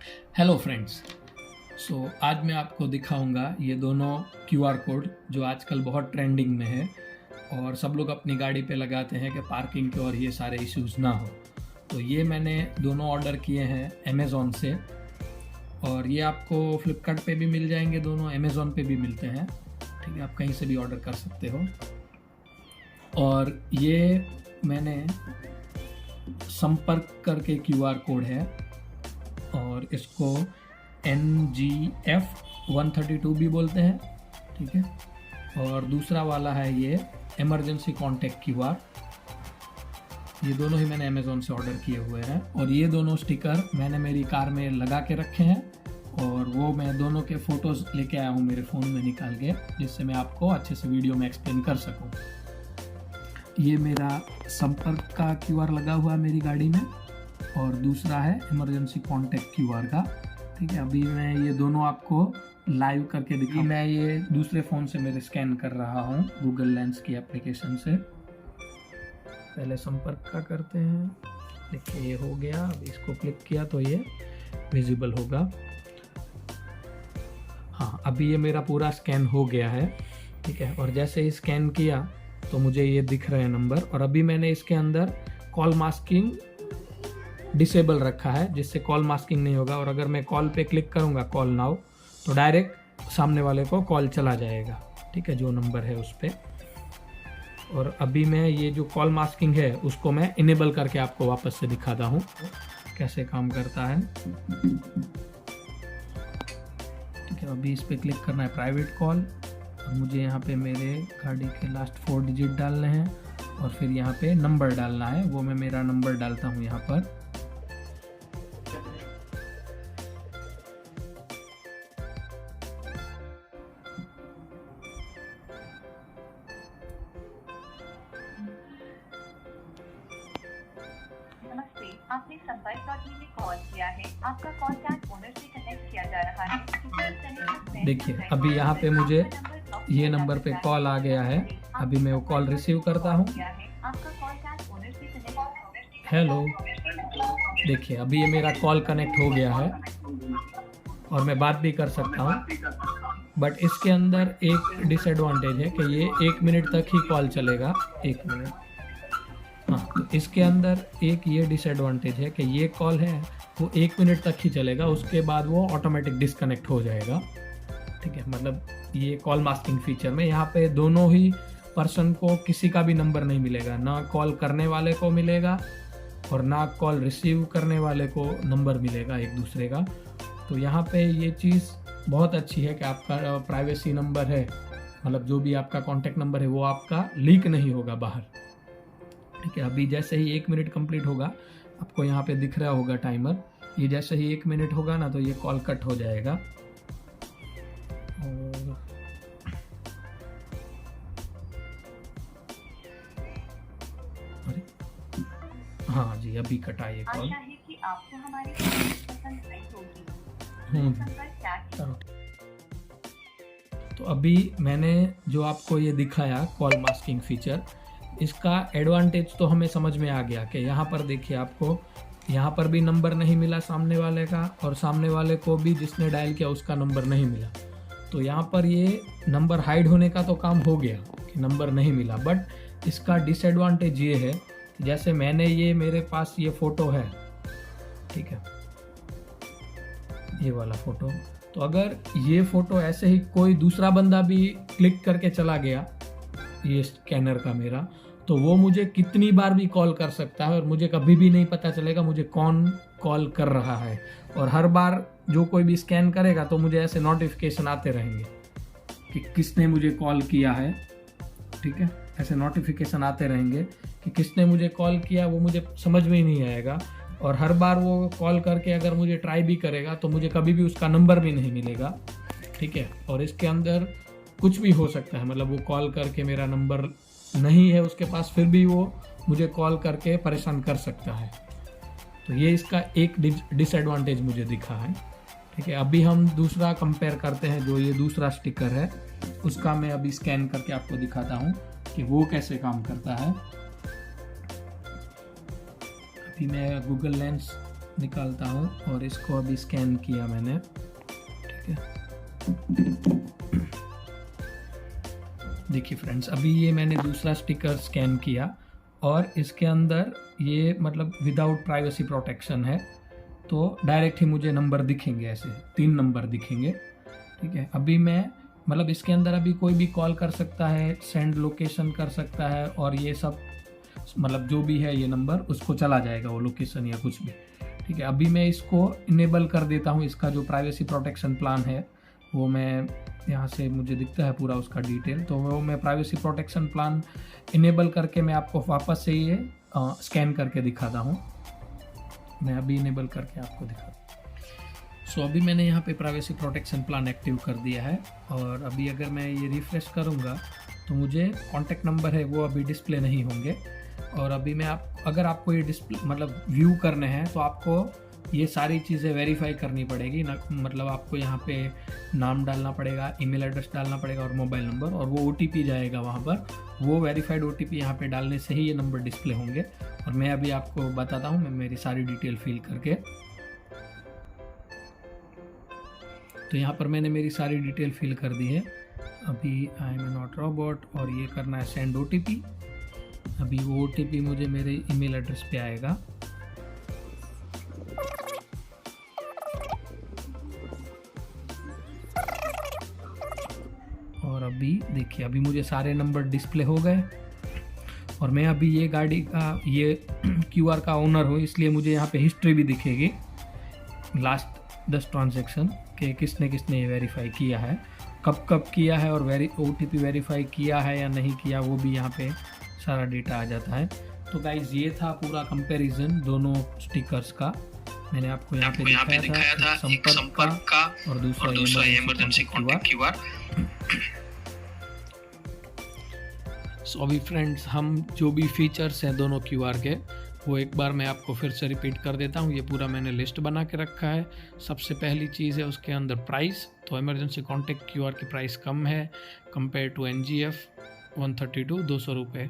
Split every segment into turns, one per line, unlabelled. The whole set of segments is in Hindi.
Hello friends. आज मैं आपको दिखाऊंगा ये दोनों क्यूआर कोड जो आजकल बहुत ट्रेंडिंग में है और सब लोग अपनी गाड़ी पे लगाते हैं कि पार्किंग के और ये सारे इश्यूज ना हो। तो ये मैंने दोनों ऑर्डर किए हैं अमेज़ॉन से और ये आपको फ्लिपकार्ट पे भी मिल जाएंगे, दोनों अमेज़ॉन पे भी मिलते हैं। ठीक है, आप कहीं से भी ऑर्डर कर सकते हो। और ये मैंने संपर्क करके क्यूआर कोड है और इसको NGF132 भी बोलते हैं। ठीक है, और दूसरा वाला है ये इमरजेंसी कॉन्टैक्ट क्यूआर। ये दोनों ही मैंने अमेज़ॉन से ऑर्डर किए हुए हैं और ये दोनों स्टिकर मैंने मेरी कार में लगा के रखे हैं और वो मैं दोनों के फ़ोटोज़ लेके आया हूँ मेरे फ़ोन में निकाल के, जिससे मैं आपको अच्छे से वीडियो में एक्सप्लेन कर सकूँ। ये मेरा संपर्क का क्यूआर लगा हुआ है मेरी गाड़ी में और दूसरा है इमरजेंसी कॉन्टैक्ट क्यूआर का। ठीक है, अभी मैं ये दोनों आपको लाइव करके दिखा। मैं ये दूसरे फ़ोन से मेरे स्कैन कर रहा हूँ गूगल लेंस की एप्लीकेशन से। पहले संपर्क का करते हैं। देखिए ये हो गया, अब इसको क्लिक किया तो ये विजिबल होगा। हाँ, अभी ये मेरा पूरा स्कैन हो गया है। ठीक है, और जैसे ही स्कैन किया तो मुझे ये दिख रहे हैं नंबर और अभी मैंने इसके अंदर कॉल मास्किंग डिसेबल रखा है, जिससे कॉल मास्किंग नहीं होगा। और अगर मैं कॉल पे क्लिक करूंगा कॉल नाउ तो डायरेक्ट सामने वाले को कॉल चला जाएगा। ठीक है, जो नंबर है उस पर। और अभी मैं ये जो कॉल मास्किंग है उसको मैं इनेबल करके आपको वापस से दिखाता हूँ कैसे काम करता है। ठीक है, अभी इस पर क्लिक करना है प्राइवेट कॉल और मुझे यहाँ पे मेरे गाड़ी के लास्ट 4 डिजिट डालने हैं और फिर यहाँ पे नंबर डालना है। वो मैं मेरा नंबर डालता हूँ यहाँ पर।
नमस्ते, आपने संपर्क.me में कॉल किया है। आपका कॉन्टैक्ट ओनर से कनेक्ट किया जा रहा है।
देखिए अभी यहाँ पे मुझे ये नंबर पे कॉल आ गया है। अभी मैं वो कॉल रिसीव करता हूँ। हेलो, देखिए अभी ये मेरा कॉल कनेक्ट हो गया है और मैं बात भी कर सकता हूँ। बट इसके अंदर एक डिसएडवांटेज है कि ये 1 मिनट तक ही कॉल चलेगा। 1 मिनट। हाँ, तो इसके अंदर एक ये डिसएडवांटेज है कि ये कॉल है वो 1 मिनट तक ही चलेगा, उसके बाद वो ऑटोमेटिक डिस्कनेक्ट हो जाएगा। ठीक है, मतलब ये कॉल मास्किंग फीचर में यहाँ पे दोनों ही पर्सन को किसी का भी नंबर नहीं मिलेगा, ना कॉल करने वाले को मिलेगा और ना कॉल रिसीव करने वाले को नंबर मिलेगा एक दूसरे का। तो यहाँ पे ये चीज़ बहुत अच्छी है कि आपका प्राइवेसी नंबर है, मतलब जो भी आपका कॉन्टैक्ट नंबर है वो आपका लीक नहीं होगा बाहर। ठीक है, अभी जैसे ही 1 मिनट कंप्लीट होगा, आपको यहाँ पे दिख रहा होगा टाइमर, ये जैसे ही 1 मिनट होगा ना तो ये कॉल कट हो जाएगा। और अरे हाँ जी, अभी कटा ये कॉल।
आशा है कि आपको हमारी सर्विस पसंद आई होगी। संपर्क क्या किया?
तो अभी मैंने जो आपको ये दिखाया कॉल मास्किंग फीचर, इसका एडवांटेज तो हमें समझ में आ गया कि यहाँ पर देखिए आपको यहाँ पर भी नंबर नहीं मिला सामने वाले का और सामने वाले को भी जिसने डायल किया उसका नंबर नहीं मिला। तो यहाँ पर ये नंबर हाइड होने का तो काम हो गया कि नंबर नहीं मिला। बट इसका डिसएडवांटेज ये है, जैसे मैंने ये मेरे पास ये फ़ोटो है, ठीक है, ये वाला फ़ोटो, तो अगर ये फ़ोटो ऐसे ही कोई दूसरा बंदा भी क्लिक करके चला गया ये स्कैनर का मेरा, तो वो मुझे कितनी बार भी कॉल कर सकता है और मुझे कभी भी नहीं पता चलेगा मुझे कौन कॉल कर रहा है। और हर बार जो कोई भी स्कैन करेगा तो मुझे ऐसे नोटिफिकेशन आते रहेंगे कि किसने मुझे कॉल किया है। ठीक है, ऐसे नोटिफिकेशन आते रहेंगे कि किसने मुझे कॉल किया, वो मुझे समझ में ही नहीं आएगा। और हर बार वो कॉल करके अगर मुझे ट्राई भी करेगा तो मुझे कभी भी उसका नंबर भी नहीं मिलेगा। ठीक है, और इसके अंदर कुछ भी हो सकता है, मतलब वो कॉल करके मेरा नंबर नहीं है उसके पास, फिर भी वो मुझे कॉल करके परेशान कर सकता है। तो ये इसका एक डिसएडवांटेज मुझे दिखा है। ठीक है, अभी हम दूसरा कंपेयर करते हैं। जो ये दूसरा स्टिकर है उसका मैं अभी स्कैन करके आपको दिखाता हूँ कि वो कैसे काम करता है। अभी मैं गूगल लेंस निकालता हूँ और इसको अभी स्कैन किया मैंने, ठीक है। देखिए फ्रेंड्स, अभी ये मैंने दूसरा स्टिकर स्कैन किया और इसके अंदर ये मतलब विदाउट प्राइवेसी प्रोटेक्शन है, तो डायरेक्ट ही मुझे नंबर दिखेंगे, ऐसे 3 नंबर दिखेंगे, ठीक है। अभी मैं मतलब इसके अंदर अभी कोई भी कॉल कर सकता है, सेंड लोकेशन कर सकता है और ये सब मतलब जो भी है ये नंबर उसको चला जाएगा, वो लोकेशन या कुछ भी, ठीक है। अभी मैं इसको इनेबल कर देता हूँ, इसका जो प्राइवेसी प्रोटेक्शन प्लान है वो मैं यहाँ से मुझे दिखता है पूरा उसका डिटेल, तो वो मैं प्राइवेसी प्रोटेक्शन प्लान इनेबल करके मैं आपको वापस से ये स्कैन करके दिखाता हूँ। मैं अभी इनेबल करके आपको दिखाता हूँ। सो अभी मैंने यहाँ पे प्राइवेसी प्रोटेक्शन प्लान एक्टिव कर दिया है और अभी अगर मैं ये रिफ्रेश करूँगा तो मुझे कॉन्टैक्ट नंबर है वो अभी डिस्प्ले नहीं होंगे। और अभी मैं अगर आपको ये डिस्प्ले मतलब व्यू करने हैं तो आपको ये सारी चीज़ें वेरीफाई करनी पड़ेगी ना, मतलब आपको यहाँ पे नाम डालना पड़ेगा, ईमेल एड्रेस डालना पड़ेगा और मोबाइल नंबर, और वो OTP जाएगा वहाँ पर, वो वेरीफाइड OTP यहाँ पे डालने से ही ये नंबर डिस्प्ले होंगे। और मैं अभी आपको बताता हूँ, मैं मेरी सारी डिटेल फिल करके, तो यहाँ पर मैंने मेरी सारी डिटेल फिल कर दी है। अभी आई एम नॉट रोबोट और ये करना है सेंड OTP। अभी वो OTP मुझे मेरे ईमेल एड्रेस पे आएगा। और अभी देखिए, अभी मुझे सारे नंबर डिस्प्ले हो गए और मैं अभी ये गाड़ी का ये QR का ओनर हूँ, इसलिए मुझे यहाँ पे हिस्ट्री भी दिखेगी, लास्ट 10 ट्रांजैक्शन के किसने किसने ये वेरीफाई किया है, कब कब किया है और OTP वेरीफाई किया है या नहीं किया, वो भी यहाँ पे सारा डेटा आ जाता है। तो गाइज ये था पूरा कंपैरिजन दोनों स्टिकर्स का। मैंने आपको यहाँ पे दिखाया था एक संपर्क का और दूसरा इमरजेंसी कॉन्टैक्ट QR। सो अभी फ्रेंड्स, हम जो भी फीचर्स हैं दोनों QR के, वो एक बार मैं आपको फिर से रिपीट कर देता हूँ। ये पूरा मैंने लिस्ट बना के रखा है। सबसे पहली चीज़ है उसके अंदर प्राइस, तो इमरजेंसी कॉन्टैक्ट QR की प्राइस कम है कंपेयर टू NGF 132 200 रुपये।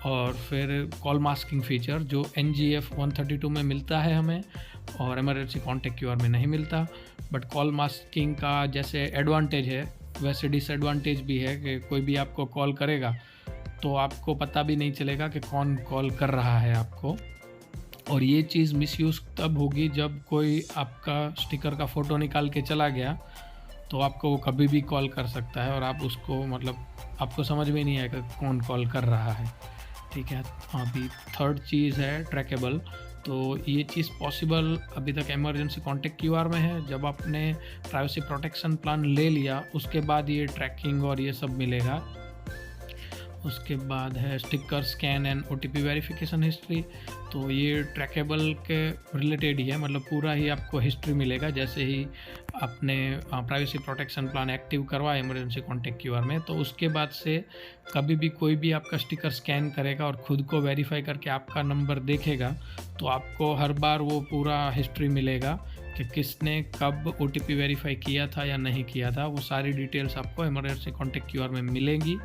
और फिर कॉल मास्किंग फीचर जो NGF 132 में मिलता है हमें और इमरजेंसी कॉन्टैक्ट QR में नहीं मिलता। बट कॉल मास्किंग का जैसे एडवांटेज है वैसे डिसएडवांटेज भी है कि कोई भी आपको कॉल करेगा तो आपको पता भी नहीं चलेगा कि कौन कॉल कर रहा है आपको। और ये चीज़ मिसयूज़ तब होगी जब कोई आपका स्टिकर का फ़ोटो निकाल के चला गया, तो आपको वो कभी भी कॉल कर सकता है और आप उसको मतलब आपको समझ में नहीं आएगा कौन कॉल कर रहा है, ठीक है। अभी थर्ड चीज़ है ट्रैकेबल। तो ये चीज़ पॉसिबल अभी तक इमरजेंसी कॉन्टैक्ट QR में है। जब आपने प्राइवेसी प्रोटेक्शन प्लान ले लिया उसके बाद ये ट्रैकिंग और ये सब मिलेगा। उसके बाद है sticker scan and OTP verification history, तो ये ट्रैकेबल के रिलेटेड ही है, मतलब पूरा ही आपको हिस्ट्री मिलेगा जैसे ही आपने प्राइवेसी प्रोटेक्शन प्लान एक्टिव करवाया इमरजेंसी कॉन्टैक्ट QR में। तो उसके बाद से कभी भी कोई भी आपका स्टिकर स्कैन करेगा और ख़ुद को वेरीफाई करके आपका नंबर देखेगा तो आपको हर बार वो पूरा हिस्ट्री मिलेगा कि किसने कब OTP वेरीफाई किया था या नहीं किया था। वो सारी डिटेल्स आपको इमरजेंसी कॉन्टैक्ट QR में मिलेंगी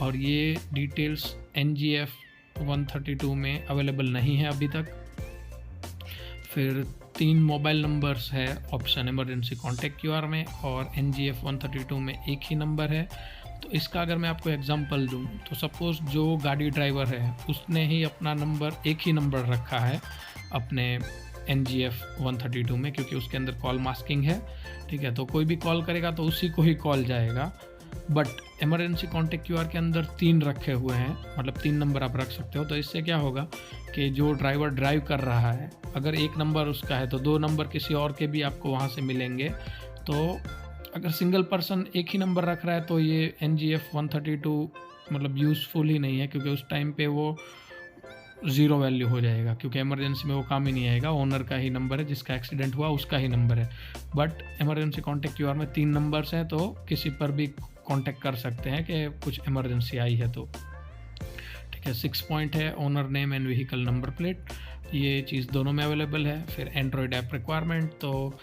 और ये डिटेल्स NGF 132 में अवेलेबल नहीं है अभी तक। फिर 3 मोबाइल नंबर्स है ऑप्शन इमरजेंसी कॉन्टैक्ट QR में और NGF 132 में एक ही नंबर है। तो इसका अगर मैं आपको एग्जांपल दूं तो सपोज़ जो गाड़ी ड्राइवर है उसने ही अपना नंबर एक ही नंबर रखा है अपने NGF 132 में, क्योंकि उसके अंदर कॉल मास्किंग है, ठीक है। तो कोई भी कॉल करेगा तो उसी को ही कॉल जाएगा। बट इमरजेंसी कॉन्टैक्ट QR के अंदर 3 रखे हुए हैं, मतलब 3 नंबर आप रख सकते हो। तो इससे क्या होगा कि जो ड्राइवर ड्राइव कर रहा है अगर एक नंबर उसका है तो 2 नंबर किसी और के भी आपको वहाँ से मिलेंगे। तो अगर सिंगल पर्सन एक ही नंबर रख रहा है तो ये NGF 132 मतलब यूज़फुल ही नहीं है, क्योंकि उस टाइम पे वो 0 वैल्यू हो जाएगा, क्योंकि इमरजेंसी में वो काम ही नहीं आएगा। ओनर का ही नंबर है, जिसका एक्सीडेंट हुआ उसका ही नंबर है। बट इमरजेंसी कॉन्टैक्ट QR में 3 नंबर्स हैं तो किसी पर भी कांटेक्ट कर सकते हैं कि कुछ इमरजेंसी आई है तो, ठीक है। 6 पॉइंट है owner name and vehicle number plate, ये चीज़ दोनों में अवेलेबल है। फिर एंड्रॉयड ऐप रिक्वायरमेंट, तो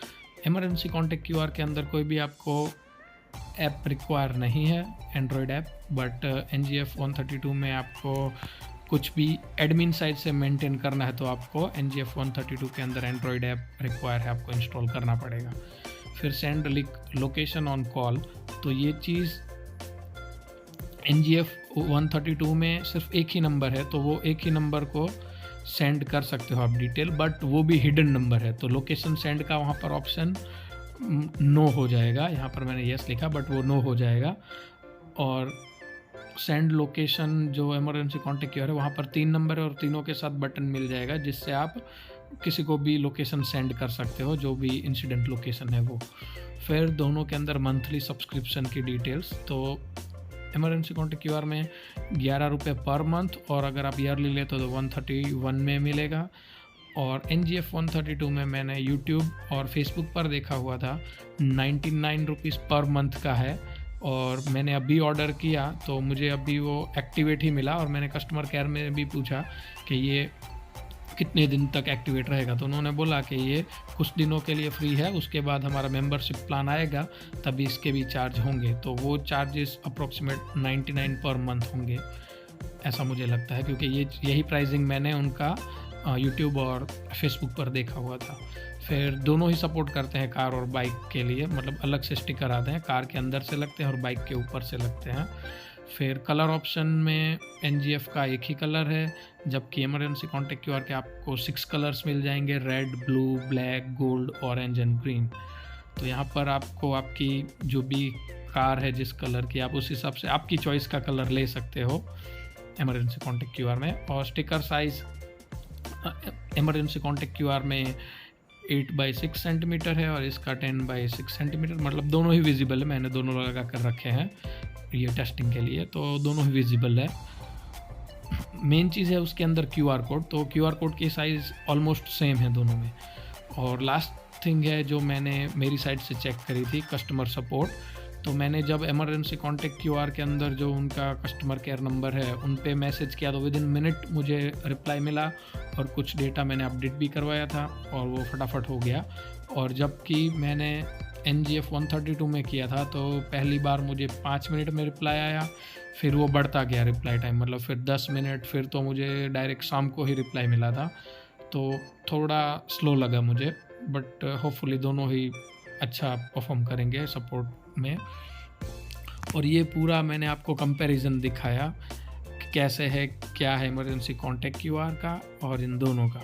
इमरजेंसी कॉन्टैक्ट QR के अंदर कोई भी आपको ऐप रिक्वायर नहीं है एंड्रॉयड ऐप, बट NGF 132 में आपको कुछ भी एडमिन साइड से मेंटेन करना है तो आपको NGF 132 के अंदर एंड्रॉयड ऐप रिक्वायर है, आपको इंस्टॉल करना पड़ेगा। फिर सेंड लोकेशन ऑन कॉल, तो ये चीज़ NGF 132 में सिर्फ एक ही नंबर है, तो वो एक ही नंबर को सेंड कर सकते हो आप डिटेल, बट वो भी हिडन नंबर है, तो लोकेशन सेंड का वहाँ पर ऑप्शन नो हो जाएगा। यहाँ पर मैंने यस लिखा बट वो नो हो जाएगा। और सेंड लोकेशन जो इमरजेंसी कॉन्टेक्ट क्यूआर है वहाँ पर 3 नंबर है और तीनों के साथ बटन मिल जाएगा, जिससे आप किसी को भी लोकेशन सेंड कर सकते हो, जो भी इंसिडेंट लोकेशन है वो। फिर दोनों के अंदर मंथली सब्सक्रिप्शन की डिटेल्स, तो इमरजेंसी कॉन्टेक्ट क्यूआर में 11 रुपये पर मंथ, और अगर आप ईयरली लेते तो 131 में मिलेगा। और NGF 132 में मैंने यूट्यूब और फेसबुक पर देखा हुआ था 99 रुपीज़ पर मंथ का है, और मैंने अभी ऑर्डर किया तो मुझे अभी वो एक्टिवेट ही मिला। और मैंने कस्टमर केयर में भी पूछा कि ये कितने दिन तक एक्टिवेट रहेगा, तो उन्होंने बोला कि ये कुछ दिनों के लिए फ्री है, उसके बाद हमारा मेंबरशिप प्लान आएगा तभी इसके भी चार्ज होंगे, तो वो चार्जेस अप्रोक्सीमेट 99 पर मंथ होंगे, ऐसा मुझे लगता है, क्योंकि यही प्राइसिंग मैंने उनका यूट्यूब और फेसबुक पर देखा हुआ था। फिर दोनों ही सपोर्ट करते हैं कार और बाइक के लिए, मतलब अलग से स्टिकर आते हैं, कार के अंदर से लगते हैं और बाइक के ऊपर से लगते हैं। फिर कलर ऑप्शन में NGF का एक ही कलर है, जबकि इमरजेंसी कॉन्टेक्ट क्यूआर के आपको 6 कलर्स मिल जाएंगे, red, blue, black, gold, orange and green. तो यहाँ पर आपको आपकी जो भी कार है जिस कलर की, आप उस हिसाब से आपकी चॉइस का कलर ले सकते हो इमरजेंसी कॉन्टेक्ट क्यूआर में। और sticker size emergency contact QR में 8x6 सेंटीमीटर है और इसका 10x6 सेंटीमीटर, मतलब दोनों ही विजिबल है, मैंने दोनों लगा कर रखे हैं ये टेस्टिंग के लिए, तो दोनों ही विजिबल है। मेन चीज़ है उसके अंदर QR कोड, तो QR कोड की साइज़ ऑलमोस्ट सेम है दोनों में। और लास्ट थिंग है जो मैंने मेरी साइड से चेक करी थी, कस्टमर सपोर्ट, तो मैंने जब इमरजेंसी कॉन्टेक्ट क्यूआर के अंदर जो उनका कस्टमर केयर नंबर है उन पे मैसेज किया तो विदिन मिनट मुझे रिप्लाई मिला, और कुछ डेटा मैंने अपडेट भी करवाया था और वो फटाफट हो गया। और जबकि मैंने NGF 132 में किया था तो पहली बार मुझे 5 मिनट में रिप्लाई आया, फिर वो बढ़ता गया रिप्लाई टाइम, मतलब फिर 10 मिनट, फिर तो मुझे डायरेक्ट शाम को ही रिप्लाई मिला था, तो थोड़ा स्लो लगा मुझे, बट होपफुली दोनों ही अच्छा परफॉर्म करेंगे सपोर्ट में। और ये पूरा मैंने आपको कंपैरिजन दिखाया कि कैसे है, क्या है इमरजेंसी कॉन्टेक्ट क्यूआर का और इन दोनों का।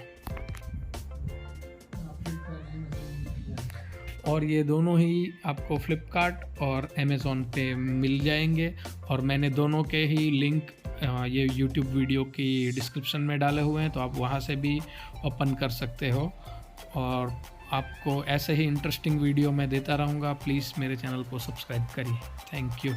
और ये दोनों ही आपको फ्लिपकार्ट और अमेज़ॉन पे मिल जाएंगे, और मैंने दोनों के ही लिंक ये यूट्यूब वीडियो की डिस्क्रिप्शन में डाले हुए हैं, तो आप वहाँ से भी ओपन कर सकते हो। और आपको ऐसे ही इंटरेस्टिंग वीडियो मैं देता रहूँगा, प्लीज़ मेरे चैनल को सब्सक्राइब करिए। Thank you.